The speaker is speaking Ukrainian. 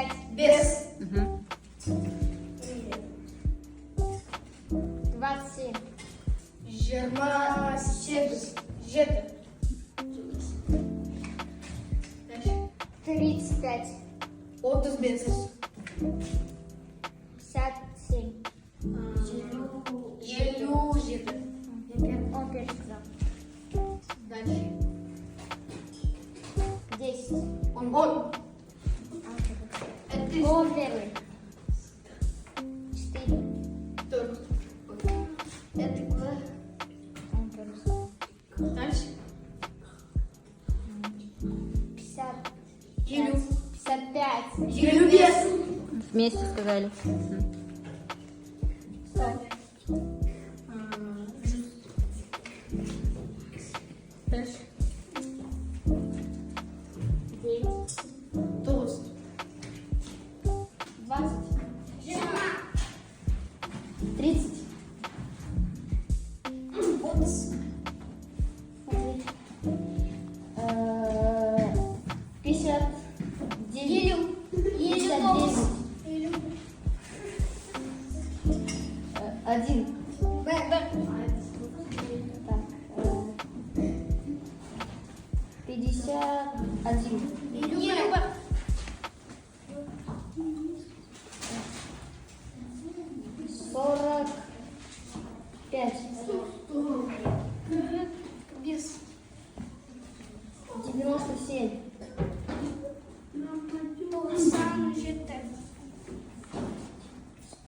25. Без. Угу. 27. Жерма. Жета. Дальше. 35. Отос бензис. 57. Желю. Жета. Он первый сказал. Дальше. 10. Он. Это ты. Он первый. 4. Только. Это куда? Он первый сказал. Дальше. 50. Желю. 55. Желю без. Вместе сказали. Мгм. 100. Дальше. 9. Тост. 20. 30. Отос. 50. Елю. 59. 1. Так. 51. Елю. 45. Без.